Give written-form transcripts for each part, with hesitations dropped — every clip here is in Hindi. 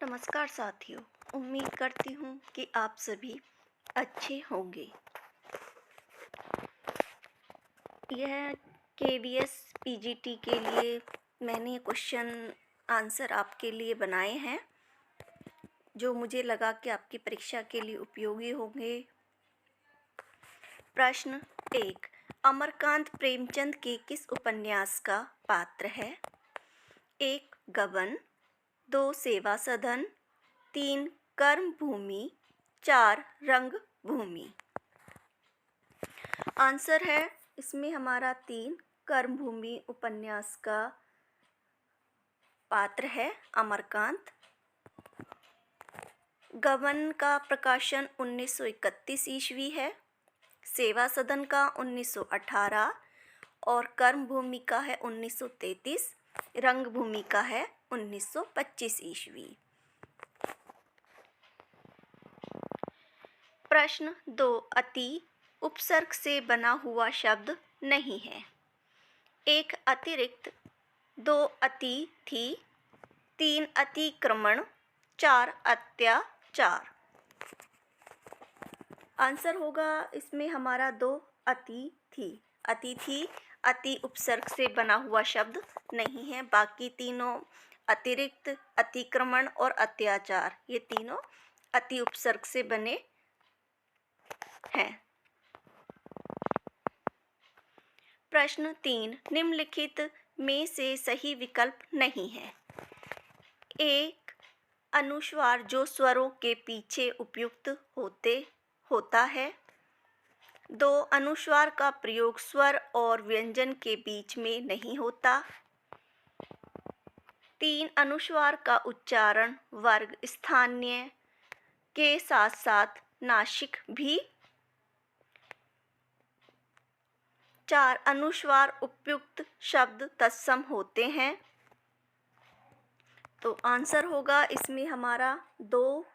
नमस्कार साथियों। उम्मीद करती हूँ कि आप सभी अच्छे होंगे। यह केवीएस पीजीटी के लिए मैंने क्वेश्चन आंसर आपके लिए बनाए हैं, जो मुझे लगा कि आपकी परीक्षा के लिए उपयोगी होंगे। प्रश्न 1, अमरकांत प्रेमचंद के किस उपन्यास का पात्र है? 1, गबन, 2, सेवा सदन, 3, कर्म भूमि, 4, रंग भूमि। आंसर है इसमें हमारा 3, कर्म भूमि उपन्यास का पात्र है अमरकांत। गबन का प्रकाशन 1931 ईस्वी है, सेवा सदन का 1918 और कर्म भूमि का है 1933, रंग भूमि का है 1925 ईस्वी। प्रश्न 2, अति उपसर्ग से बना हुआ शब्द नहीं है। 1, अतिरिक्त, 2, अतिथि, 3, अतिक्रमण, 4, अत्याचार। आंसर होगा इसमें हमारा 2, अतिथि। अतिथि अति उपसर्ग से बना हुआ शब्द नहीं है। बाकी तीनों अतिरिक्त, अतिक्रमण और अत्याचार, ये तीनों अति उपसर्ग से बने हैं। प्रश्न 3, निम्नलिखित में से सही विकल्प नहीं है। 1, अनुस्वार जो स्वरों के पीछे उपयुक्त होता है। 2, अनुस्वार का प्रयोग स्वर और व्यंजन के बीच में नहीं होता। 3, अनुस्वार का उच्चारण वर्ग स्थानीय के साथ साथ नासिक भी। 4, अनुस्वार उपयुक्त शब्द तत्सम होते हैं। तो आंसर होगा इसमें हमारा 2,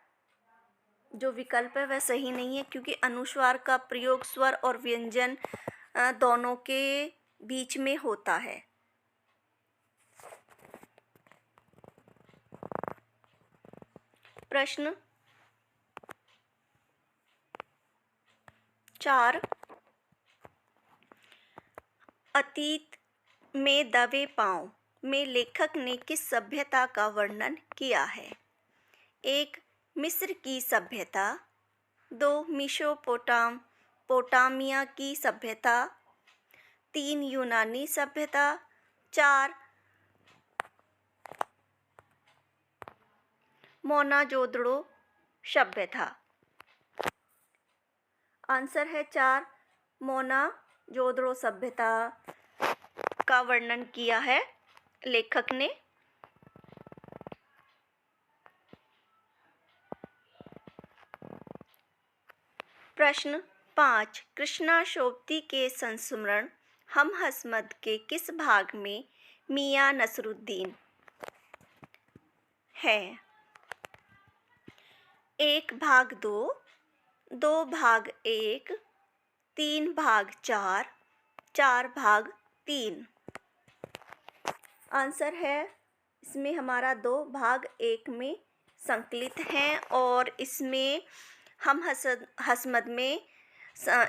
जो विकल्प है वह सही नहीं है, क्योंकि अनुस्वार का प्रयोग स्वर और व्यंजन दोनों के बीच में होता है। प्रश्न 4, अतीत में दबे पांव में लेखक ने किस सभ्यता का वर्णन किया है? 1, मिस्र की सभ्यता, 2, पोटामिया की सभ्यता, 3, यूनानी सभ्यता, 4, मोहनजोदड़ो सभ्यता। आंसर है 4, मोहनजोदड़ो सभ्यता का वर्णन किया है लेखक ने। प्रश्न 5, कृष्णा शोभती के संस्मरण हम हसमत के किस भाग में मियां नसरुद्दीन है? 1, भाग 2, 2, भाग 1, 3, भाग 4, 4, भाग 3। आंसर है इसमें हमारा 2, भाग 1 में संकलित हैं और इसमें हम हसमत में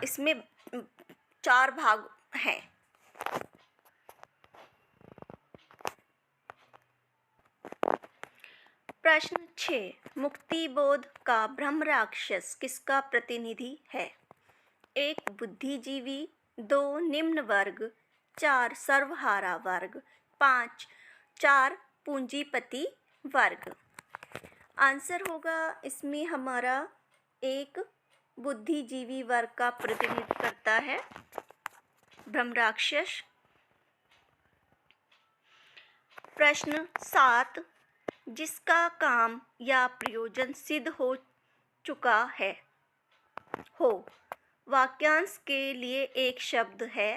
इसमें 4 भाग हैं। प्रश्न 6, मुक्तिबोध का ब्रह्म राक्षस किसका प्रतिनिधि है? 1, बुद्धिजीवी, 2, निम्न वर्ग, 4, सर्वहारा वर्ग, 5, 4, पूंजीपति वर्ग। आंसर होगा इसमें हमारा 1, बुद्धिजीवी वर्ग का प्रतिनिधित्व करता है ब्रह्म राक्षस। प्रश्न 7, जिसका काम या प्रयोजन सिद्ध हो चुका है हो वाक्यांश के लिए एक शब्द है।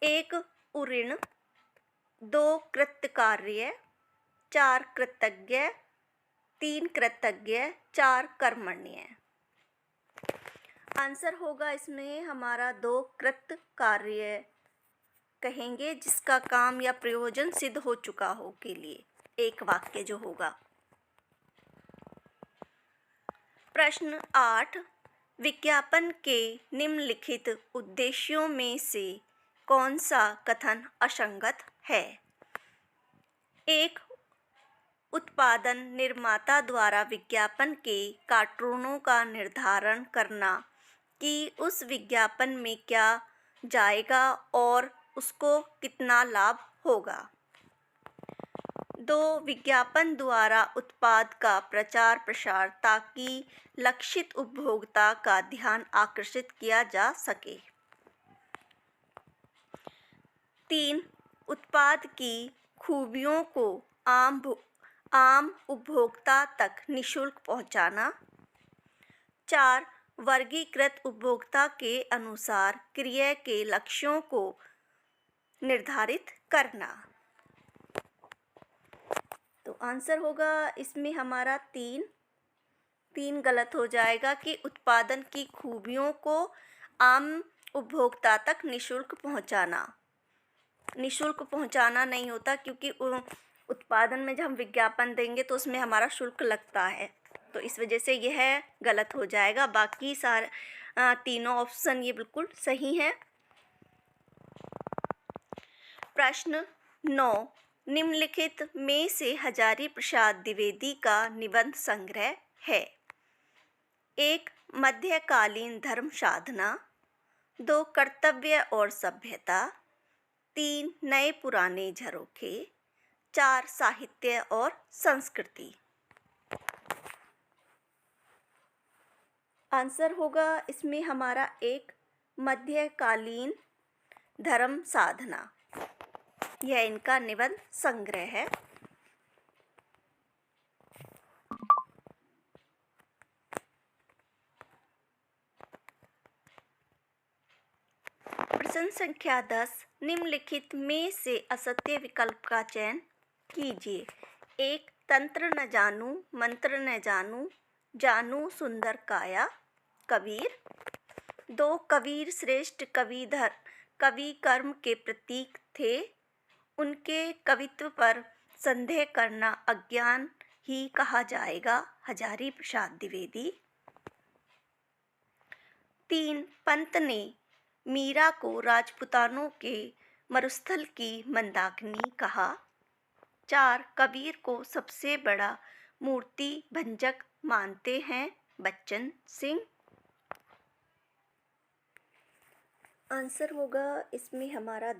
1, उऋण, 2, कृतकार्य, 4, कृतज्ञ, 3, कृतज्ञ, 4, कर्मण्य। आंसर होगा इसमें हमारा 2, कृतकार्य कहेंगे, जिसका काम या प्रयोजन सिद्ध हो चुका हो के लिए एक वाक्य जो होगा। प्रश्न 8, विज्ञापन के निम्नलिखित उद्देश्यों में से कौन सा कथन असंगत है? 1. उत्पादन निर्माता द्वारा विज्ञापन के कार्टूनों का निर्धारण करना कि उस विज्ञापन में क्या जाएगा और उसको कितना लाभ होगा। 2. विज्ञापन द्वारा उत्पाद का प्रचार प्रसार ताकि लक्षित उपभोक्ता का ध्यान आकर्षित किया जा सके। 3. उत्पाद की खूबियों को आम उपभोक्ता तक निःशुल्क पहुंचाना। 4. वर्गीकृत उपभोक्ता के अनुसार क्रय के लक्ष्यों को निर्धारित करना। तो आंसर होगा इसमें हमारा तीन गलत हो जाएगा कि उत्पादन की खूबियों को आम उपभोक्ता तक निःशुल्क पहुंचाना। निःशुल्क पहुंचाना नहीं होता, क्योंकि उत्पादन में जब हम विज्ञापन देंगे तो उसमें हमारा शुल्क लगता है, तो इस वजह से यह गलत हो जाएगा। बाकी सारे तीनों ऑप्शन ये बिल्कुल सही हैं। प्रश्न 9, निम्नलिखित में से हजारी प्रसाद द्विवेदी का निबंध संग्रह है? 1. मध्यकालीन धर्म साधना। 2. कर्तव्य और सभ्यता। 3. नए पुराने झरोखे। 4. साहित्य और संस्कृति। आंसर होगा इसमें हमारा 1. मध्यकालीन धर्म साधना। यह इनका निबंध संग्रह है। प्रश्न संख्या 10, निम्नलिखित में से असत्य विकल्प का चयन कीजिए। 1. तंत्र न जानू मंत्र न जानू, जानू सुंदर काया, कबीर। 2. कबीर श्रेष्ठ कवि कर्म के प्रतीक थे, उनके कवित्व पर संदेह करना अज्ञान ही कहा जाएगा, हजारी प्रसाद द्विवेदी। 3. पंत ने मीरा को राजपुतानों के मरुस्थल की मंदाकिनी कहा। 4. कबीर को सबसे बड़ा मूर्ति भंजक मानते हैं, बच्चन सिंह। आंसर होगा इसमें हमारा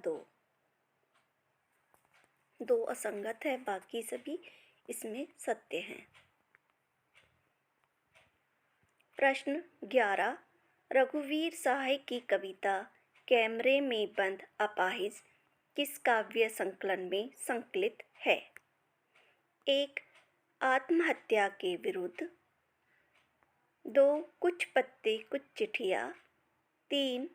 2 असंगत है, बाकी सभी इसमें सत्य हैं। प्रश्न 11, रघुवीर सहाय की कविता कैमरे में बंद अपाहिज किस काव्य संकलन में संकलित है? 1. आत्महत्या के विरुद्ध। 2. कुछ पत्ते कुछ चिट्ठियाँ। 3.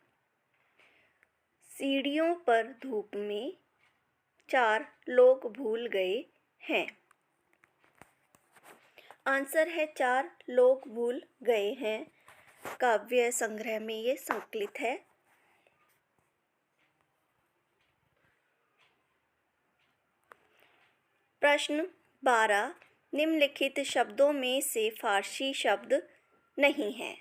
सीढ़ियों पर धूप में। 4. लोग भूल गए हैं। आंसर है 4. लोग भूल गए हैं, काव्य संग्रह में ये संकलित है। प्रश्न 12, निम्नलिखित शब्दों में से फारसी शब्द नहीं है?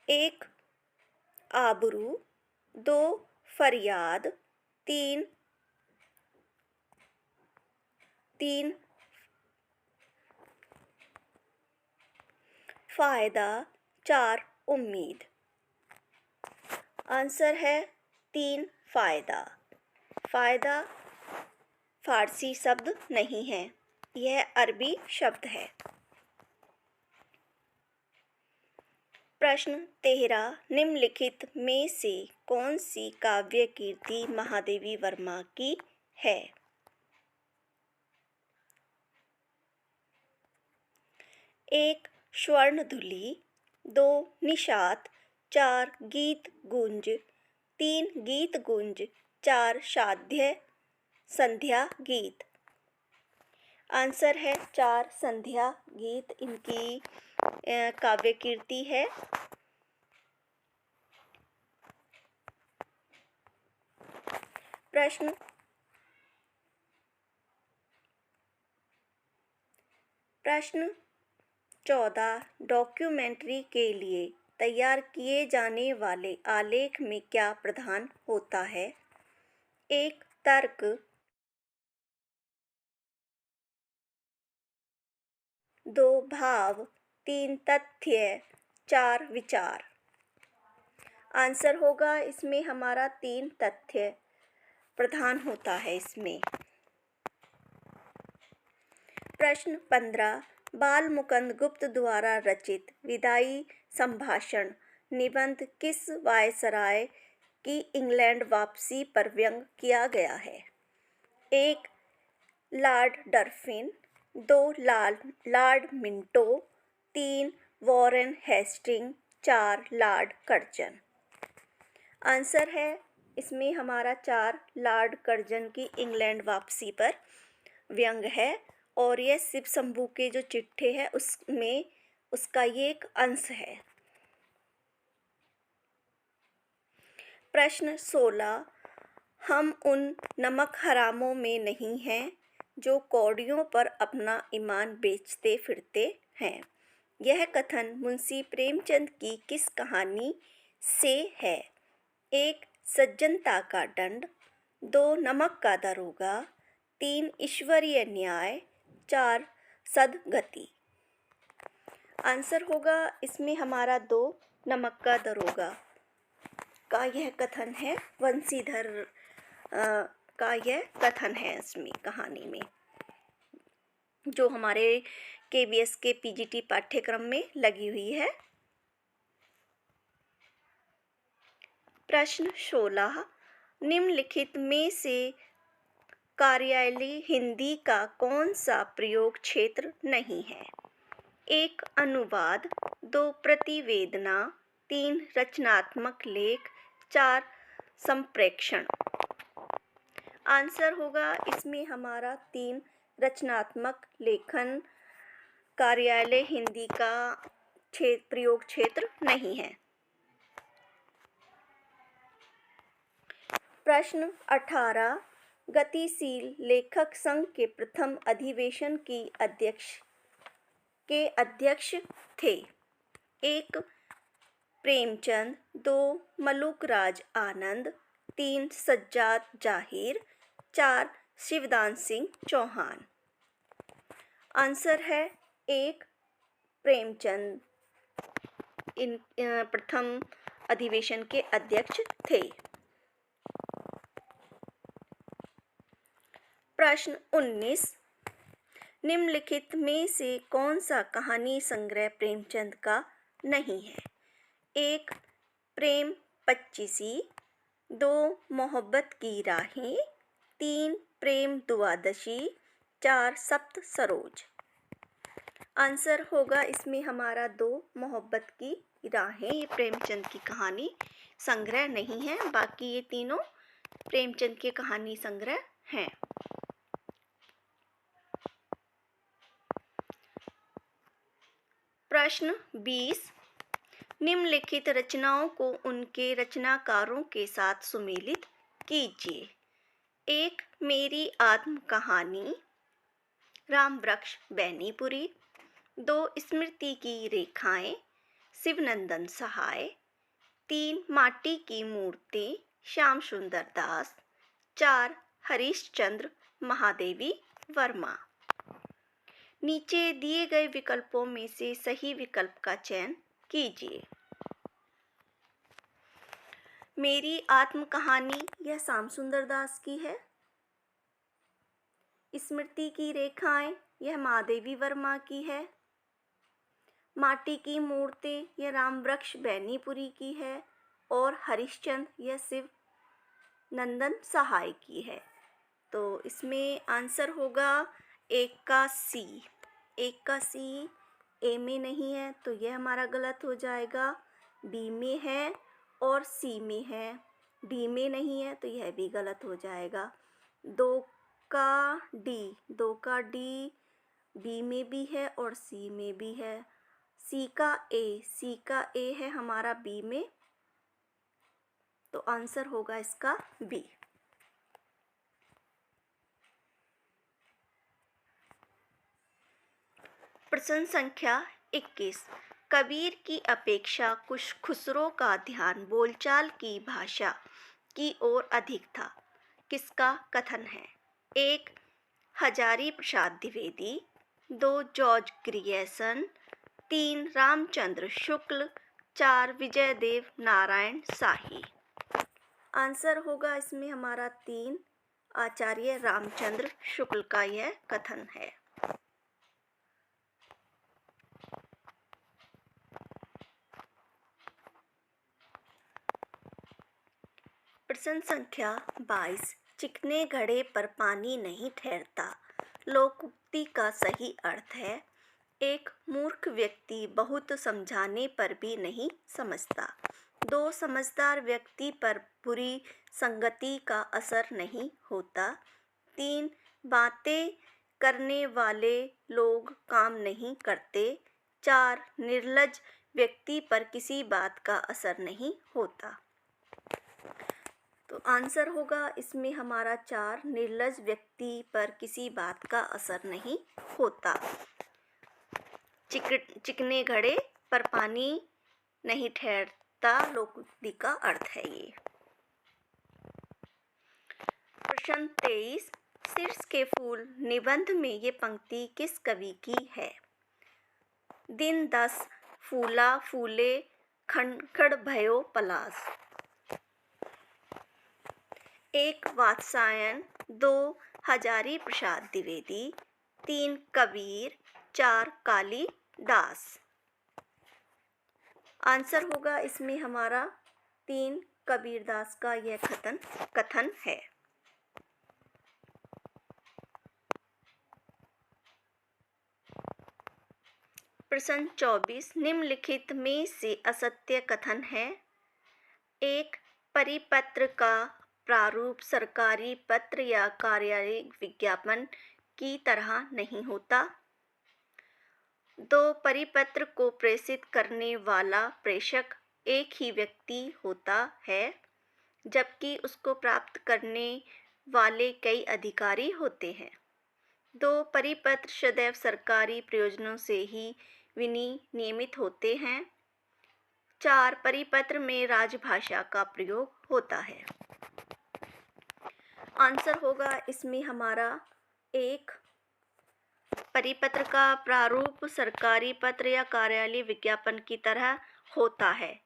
1. आबरू। 2. फरियाद। 3. फायदा। 4. उम्मीद। आंसर है 3. फायदा। फायदा फारसी शब्द नहीं है, यह अरबी शब्द है। प्रश्न 13, निम्नलिखित में से कौन सी काव्य कीर्ति महादेवी वर्मा की है? 1. स्वर्णधुली। 2. निषाद। 4. गीत गुंज। 3. गीत गुंज। 4. साध्य संध्या गीत। आंसर है 4. संध्या गीत इनकी काव्य कीर्ति है। प्रश्न प्रश्न 14 डॉक्यूमेंट्री के लिए तैयार किए जाने वाले आलेख में क्या प्रधान होता है? 1 तर्क, 2 भाव, 3 तथ्य, 4 विचार। आंसर होगा इसमें हमारा 3 तथ्य प्रधान होता है इसमें। प्रश्न 15 बाल मुकुंद गुप्त द्वारा रचित विदाई संभाषण निबंध किस वायसराय की इंग्लैंड वापसी पर व्यंग किया गया है? 1 lord Dufferin, 2 lord Minto, 3 Warren Hasting, 4 lord Curzon. Answer है इसमें हमारा 4 लॉर्ड कर्जन की इंग्लैंड वापसी पर व्यंग है और यह शिव शंभू के जो चिट्ठे हैं उसमें उसका ये एक अंश है। प्रश्न 16 हम उन नमक हरामों में नहीं हैं जो कौड़ियों पर अपना ईमान बेचते फिरते हैं। यह कथन मुंशी प्रेमचंद की किस कहानी से है? 1 सज्जनता का दंड, 2 नमक का दरोगा, 3 ईश्वरीय न्याय, 4 सद्गति। आंसर होगा इसमें हमारा 2 नमक का दरोगा का यह कथन है। वंशीधर का यह कथन है इसमें कहानी में जो हमारे KBS के PGT पाठ्यक्रम में लगी हुई है। प्रश्न 16 निम्नलिखित में से कार्यालयी हिंदी का कौन सा प्रयोग क्षेत्र नहीं है? 1 अनुवाद, 2 प्रतिवेदना, 3 रचनात्मक लेख, 4 संप्रेक्षण। आंसर होगा इसमें हमारा 3 रचनात्मक लेखन कार्यालय हिंदी का प्रयोग क्षेत्र नहीं है। प्रश्न 18 गतिशील लेखक संघ के प्रथम अधिवेशन की अध्यक्ष थे? 1 प्रेमचंद, 2 मलुकराज आनंद, 3 सज्जाद जाहिर, 4 शिवदान सिंह चौहान। आंसर है 1 प्रेमचंद इन प्रथम अधिवेशन के अध्यक्ष थे। प्रश्न 19 निम्नलिखित में से कौन सा कहानी संग्रह प्रेमचंद का नहीं है? 1 प्रेम पच्चीसी, 2 मोहब्बत की राहें, 3 प्रेम द्वादशी, 4 सप्त सरोज। आंसर होगा इसमें हमारा 2 मोहब्बत की राहें। ये प्रेमचंद की कहानी संग्रह नहीं है, बाकी ये तीनों प्रेमचंद के कहानी संग्रह हैं। प्रश्न 20 निम्नलिखित रचनाओं को उनके रचनाकारों के साथ सुमेलित कीजिए। 1 मेरी आत्म कहानी, राम वृक्ष बैनीपुरी, 2 स्मृति की रेखाएं, शिवनंदन सहाय, 3 माटी की मूर्ति, श्याम सुंदर दास, 4 हरीशचंद्र महादेवी वर्मा। नीचे दिए गए विकल्पों में से सही विकल्प का चयन कीजिए। मेरी आत्म कहानी यह श्याम सुंदर दास की है। स्मृति की रेखाएं यह महादेवी वर्मा की है। माटी की मूर्ति यह राम वृक्ष बैनीपुरी की है और हरिश्चंद्र यह शिव नंदन सहाय की है। तो इसमें आंसर होगा 1 का C। 1 का C A में नहीं है तो यह हमारा गलत हो जाएगा। B में है और C में है, D में नहीं है तो यह भी गलत हो जाएगा। 2 का D B में भी है और C में भी है। C का A है हमारा B में, तो आंसर होगा इसका B। प्रश्न संख्या 21। कबीर की अपेक्षा कुछ खुसरो का ध्यान बोलचाल की भाषा की ओर अधिक था। किसका कथन है? 1. हजारी प्रसाद द्विवेदी, 2. George Grierson, 3. रामचंद्र शुक्ल, 4. विजयदेव नारायण शाही। आंसर होगा इसमें हमारा 3. आचार्य रामचंद्र शुक्ल का यह कथन है। प्रश्न संख्या 22। चिकने घड़े पर पानी नहीं ठहरता लोकोक्ति का सही अर्थ है? 1. मूर्ख व्यक्ति बहुत समझाने पर भी नहीं समझता। 2. समझदार व्यक्ति पर बुरी संगति का असर नहीं होता। 3. बातें करने वाले लोग काम नहीं करते। 4. निर्लज्ज व्यक्ति पर किसी बात का असर नहीं होता। तो आंसर होगा इसमें हमारा 4. निर्लज्ज व्यक्ति पर किसी बात का असर नहीं होता। चिकने घड़े पर पानी नहीं ठहरता लोकोक्ति का अर्थ है ये। प्रश्न 23। शीर्ष के फूल निबंध में ये पंक्ति किस कवि की है? दिन 10 फूला फूले खड़ भयो पलास। 1. वात्स्यायन, 2. हजारी प्रसाद द्विवेदी, 3. कबीर, 4. कालिदास। आंसर होगा इसमें हमारा 3. कबीरदास का यह कथन है। प्रश्न 24। निम्नलिखित में से असत्य कथन है? 1. परिपत्र का प्रारूप सरकारी पत्र या कार्यालय विज्ञापन की तरह नहीं होता। 2. परिपत्र को प्रेषित करने वाला प्रेषक एक ही व्यक्ति होता है, जबकि उसको प्राप्त करने वाले कई अधिकारी होते हैं। 2. परिपत्र सदैव सरकारी प्रयोजनों से ही विनियमित होते हैं। 4. परिपत्र में राजभाषा का प्रयोग होता है। आंसर होगा इसमें हमारा 1. परिपत्र का प्रारूप सरकारी पत्र या कार्यालय विज्ञापन की तरह होता है।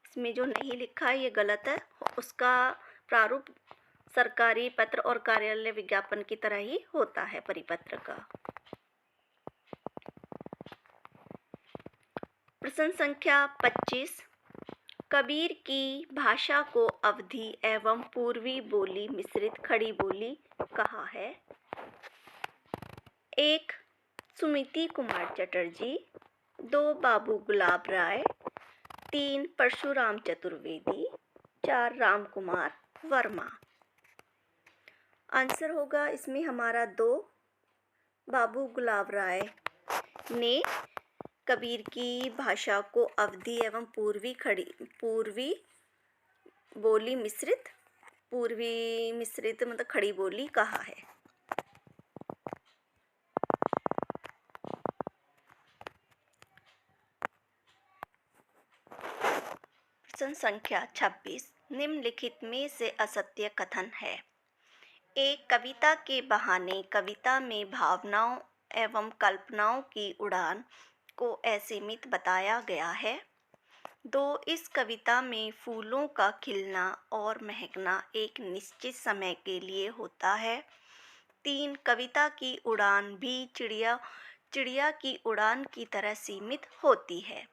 इसमें जो नहीं लिखा है ये गलत है। उसका प्रारूप सरकारी पत्र और कार्यालय विज्ञापन की तरह ही होता है परिपत्र का। प्रश्न संख्या 25। कबीर की भाषा को अवधी एवं पूर्वी बोली मिश्रित खड़ी बोली कहा है? 1. सुमिति कुमार चटर्जी, 2. बाबू गुलाब राय, 3. परशुराम चतुर्वेदी, 4. राम कुमार वर्मा। आंसर होगा इसमें हमारा 2. बाबू गुलाब राय ने कबीर की भाषा को अवधी एवं पूर्वी मिश्रित मतलब खड़ी बोली कहा है। प्रश्न संख्या 26। निम्नलिखित में से असत्य कथन है? 1. कविता के बहाने कविता में भावनाओं एवं कल्पनाओं की उड़ान को असीमित बताया गया है। 2. इस कविता में फूलों का खिलना और महकना एक निश्चित समय के लिए होता है। 3. कविता की उड़ान भी चिड़िया की उड़ान की तरह सीमित होती है।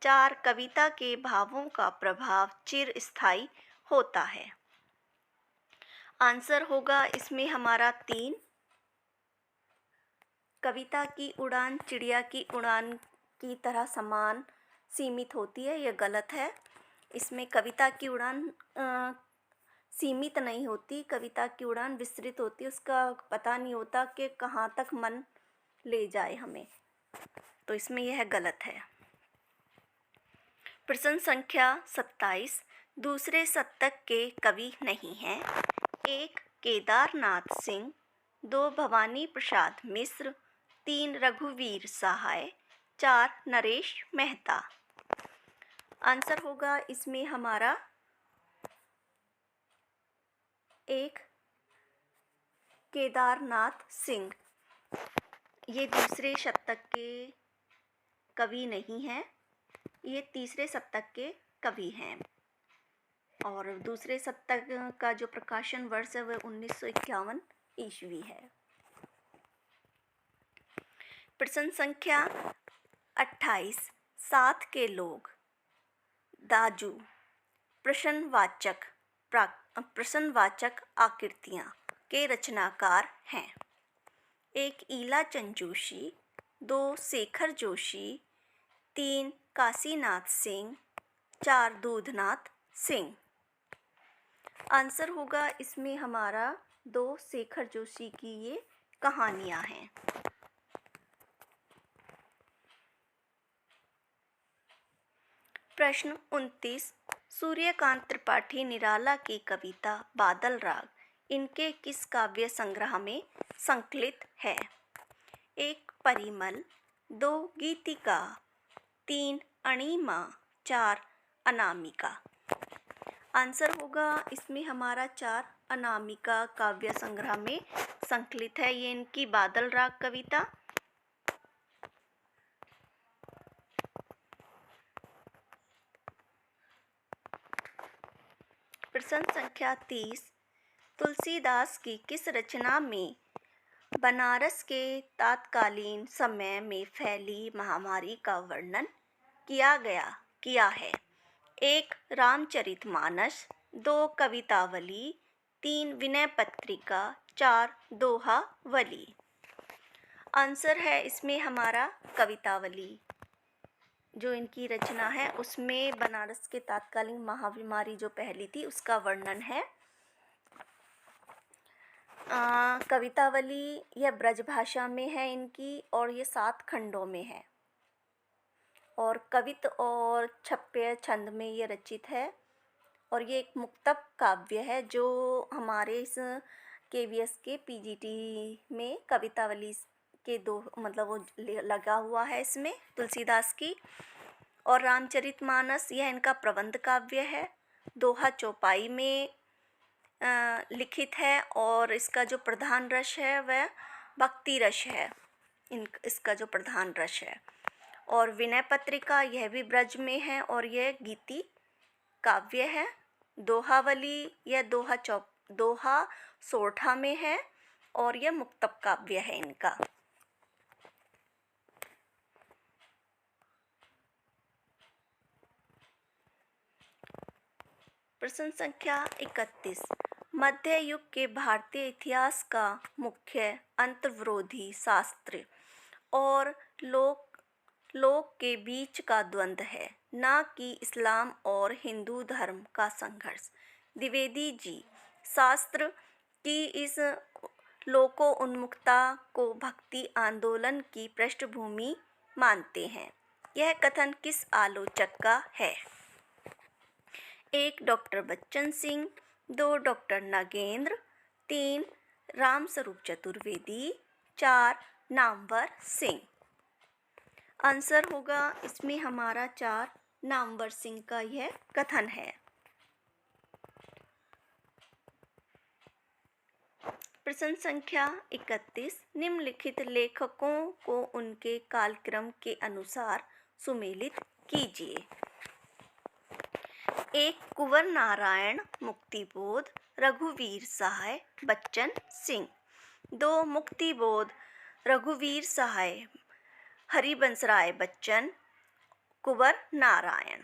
4. कविता के भावों का प्रभाव चिरस्थायी होता है। आंसर होगा इसमें हमारा 3. कविता की उड़ान चिड़िया की उड़ान की तरह समान सीमित होती है, यह गलत है। इसमें कविता की उड़ान सीमित नहीं होती, कविता की उड़ान विस्तृत होती है। उसका पता नहीं होता कि कहाँ तक मन ले जाए हमें, तो इसमें यह गलत है। प्रश्न संख्या 27। दूसरे शतक के कवि नहीं हैं? 1. केदारनाथ सिंह, 2. भवानी प्रसाद मिश्र, 3 रघुवीर सहाय, 4 नरेश मेहता। आंसर होगा इसमें हमारा 1 केदारनाथ सिंह। ये दूसरे शतक के कवि नहीं हैं, ये तीसरे शतक के कवि हैं और दूसरे शतक का जो प्रकाशन वर्ष है वह 1951 ईस्वी है। प्रश्न संख्या 28 साथ के लोग दाजू प्रश्नवाचक आकृतियाँ के रचनाकार हैं। 1 ईला चंद जोशी, 2 शेखर जोशी, 3 काशीनाथ सिंह, 4 दूधनाथ सिंह। आंसर होगा इसमें हमारा 2 शेखर जोशी की ये कहानियाँ हैं। प्रश्न 29 सूर्यकांत त्रिपाठी निराला की कविता बादल राग इनके किस काव्य संग्रह में संकलित है? 1 परिमल, 2 गीतिका, 3 अणिमा, 4 अनामिका। आंसर होगा इसमें हमारा 4 अनामिका काव्य संग्रह में संकलित है ये इनकी बादल राग कविता। प्रश्न संख्या 30 तुलसीदास की किस रचना में बनारस के तत्कालीन समय में फैली महामारी का वर्णन किया है? 1 रामचरितमानस, 2 कवितावली, 3 विनय पत्रिका, 4 दोहावली। आंसर है इसमें हमारा कवितावली। जो इनकी रचना है उसमें बनारस के तत्कालीन महामारी जो फैली थी उसका वर्णन है। कवितावली यह ब्रज भाषा में है इनकी और ये 7 खंडों में है और कवित और छप्य छंद में ये रचित है और ये एक मुक्तक काव्य है जो हमारे इस KVS के PGT में कवितावली के 2 मतलब वो लगा हुआ है इसमें तुलसीदास की। और रामचरितमानस यह इनका प्रबंध काव्य है, दोहा चौपाई में लिखित है और इसका जो प्रधान रस है वह भक्ति रस है, इसका जो प्रधान रस है। और विनय पत्रिका यह भी ब्रज में है और यह गीति काव्य है। दोहावली यह दोहा सोरठा में है और यह मुक्तक काव्य है इनका। प्रश्न संख्या 31 मध्य युग के भारतीय इतिहास का मुख्य अंतर्विरोधी शास्त्र और लोक के बीच का द्वंद्व है, न कि इस्लाम और हिंदू धर्म का संघर्ष। द्विवेदी जी शास्त्र की इस लोकोन्मुखता को भक्ति आंदोलन की पृष्ठभूमि मानते हैं। यह कथन किस आलोचक का है? 1 doctor Bachchan Singh, 2 doctor Nagendra, 3 Ramswaroop Chaturvedi, 4 Namvar Singh. Answer होगा इसमें हमारा 4 नामवर सिंह का यह कथन है। प्रश्न संख्या 31 निम्नलिखित लेखकों को उनके कालक्रम के अनुसार सुमेलित कीजिए। 1 कुंवर नारायण मुक्तिबोध रघुवीर सहाय बच्चन सिंह, 2 मुक्तिबोध रघुवीर सहाय हरिवंशराय बच्चन कुंवर नारायण,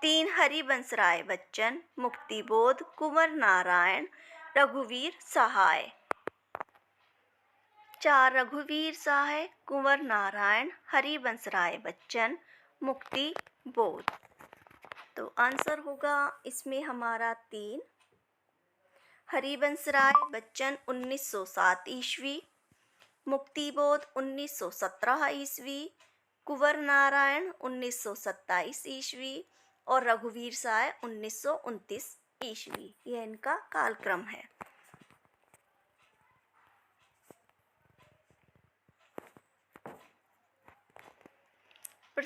3 हरिवंशराय बच्चन मुक्तिबोध कुंवर नारायण रघुवीर सहाय, 4 रघुवीर सहाय कुंवर नारायण हरिवंशराय बच्चन मुक्तिबोध। तो आंसर होगा इसमें हमारा 3 हरिवंशराय बच्चन 1907 ईस्वी, मुक्तिबोध 1917 ईस्वी, कुंवर नारायण 1927 ईस्वी और रघुवीर सहाय 1929 ईस्वी। यह इनका कालक्रम है।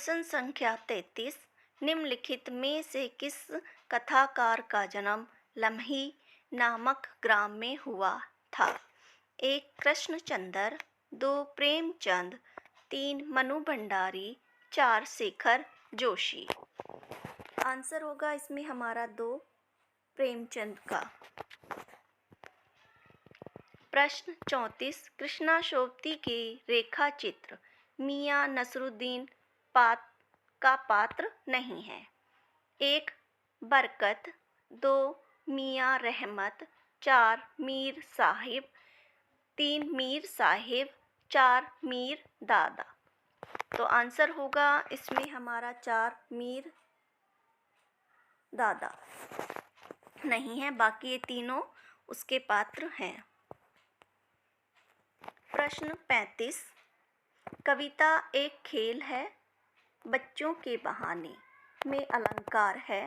प्रश्न संख्या 33 निम्नलिखित में से किस कथाकार का जन्म लम्ही नामक ग्राम में हुआ था? 1 कृष्णचंद्र, 2 प्रेमचंद, 3 मनु भंडारी, 4 शेखर जोशी। आंसर होगा इसमें हमारा 2 प्रेमचंद का। प्रश्न 34 कृष्णाशोभती के रेखा चित्र मियां नसरुद्दीन का पात्र नहीं है। 1 बरकत, 2 मियां रहमत, 4 मीर साहिब, 3 मीर साहिब, 4 मीर दादा। तो आंसर होगा इसमें हमारा 4 मीर दादा नहीं है, बाकी ये तीनों उसके पात्र हैं। प्रश्न 35 कविता एक खेल है, बच्चों के बहाने में अलंकार है।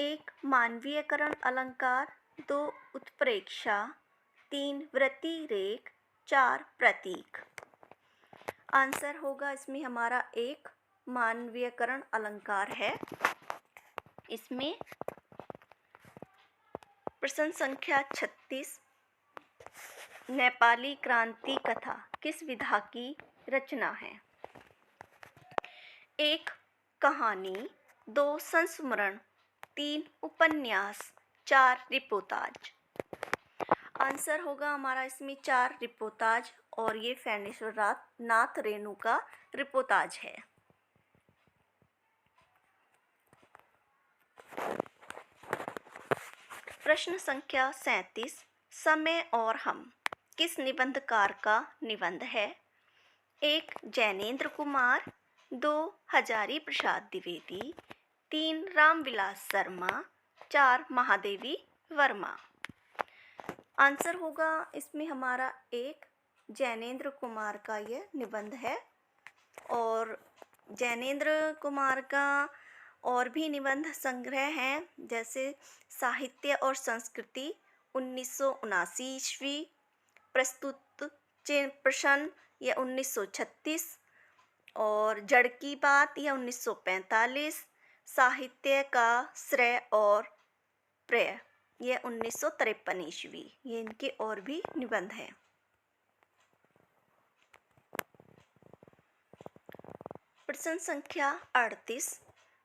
1 मानवीयकरण अलंकार, 2 उत्प्रेक्षा, 3 वृत्तिरेख, 4 प्रतीक। आंसर होगा इसमें हमारा 1 मानवीयकरण अलंकार है। इसमें प्रश्न संख्या 36 नेपाली क्रांति कथा किस विधा की रचना है? 1 कहानी, 2 संस्मरण, 3 उपन्यास, 4 रिपोर्टाज। आंसर होगा हमारा इसमें 4 रिपोर्टाज और ये फैनेश्वर नाथ रेणु का रिपोर्टाज है। प्रश्न संख्या 37 समय और हम किस निबंधकार का निबंध है? 1 जैनेन्द्र कुमार, 2 हजारी प्रसाद द्विवेदी, 3 रामविलास शर्मा, 4 महादेवी वर्मा। आंसर होगा इसमें हमारा 1 जैनेन्द्र कुमार का यह निबंध है। और जैनेन्द्र कुमार का और भी निबंध संग्रह हैं, जैसे साहित्य और संस्कृति 1979 ईस्वी, प्रस्तुत प्रश्न यह 1936 और जड़ की बात यह 1945, साहित्य का श्रेय और प्रेय यह 1953 ईस्वी। ये इनके और भी निबंध हैं। प्रश्न संख्या 38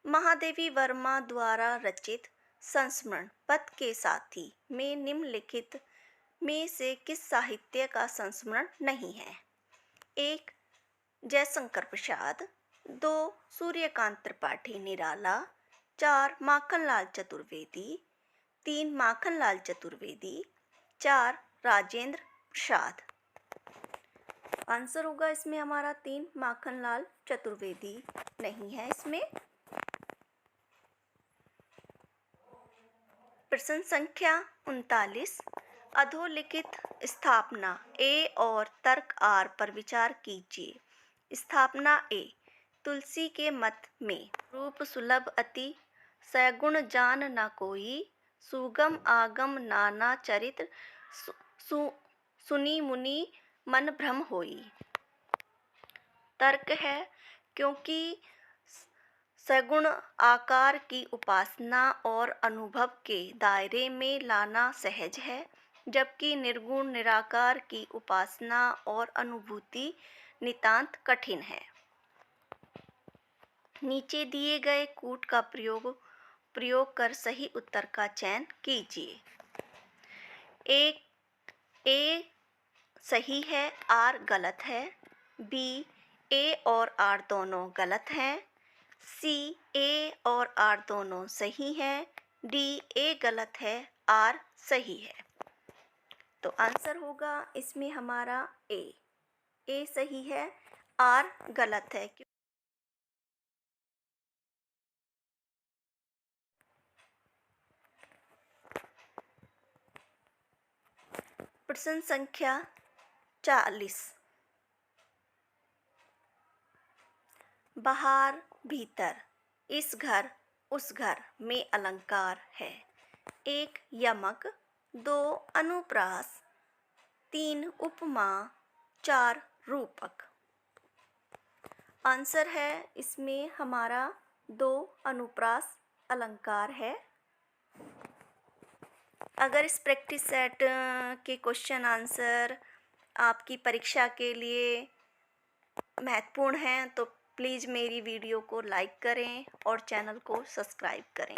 महादेवी वर्मा द्वारा रचित संस्मरण पथ के साथी में निम्नलिखित में से किस साहित्य का संस्मरण नहीं है? 1 जयशंकर प्रसाद, 2 सूर्यकांत त्रिपाठी निराला, 4 माखनलाल चतुर्वेदी, 3 माखनलाल चतुर्वेदी, 4 राजेंद्र प्रसाद। आंसर होगा इसमें हमारा 3 माखनलाल चतुर्वेदी नहीं है इसमें। प्रश्न संख्या 39 अधोलिखित स्थापना ए और तर्क आर पर विचार कीजिए। स्थापना ए तुलसी के मत में रूप सुलभ अति सगुण जान न कोई, सुगम आगम नाना चरित्र सुनी मुनि मन भ्रम होई। तर्क है क्योंकि सगुण आकार की उपासना और अनुभव के दायरे में लाना सहज है, जबकि निर्गुण निराकार की उपासना और अनुभूति नितांत कठिन है। नीचे दिए गए कूट का प्रयोग कर सही उत्तर का चयन कीजिए। ए सही है, आर गलत है, बी ए और आर दोनों गलत हैं, सी ए और आर दोनों सही हैं, डी ए गलत है, आर सही है। तो आंसर होगा इसमें हमारा ए सही है, आर गलत है। प्रश्न संख्या 40 बाहर भीतर इस घर उस घर में अलंकार है। 1 यमक, 2 अनुप्रास, 3 उपमा, 4 रूपक। आंसर है इसमें हमारा 2 अनुप्रास अलंकार है। अगर इस प्रैक्टिस सेट के क्वेश्चन आंसर आपकी परीक्षा के लिए महत्वपूर्ण हैं तो प्लीज़ मेरी वीडियो को लाइक करें और चैनल को सब्सक्राइब करें।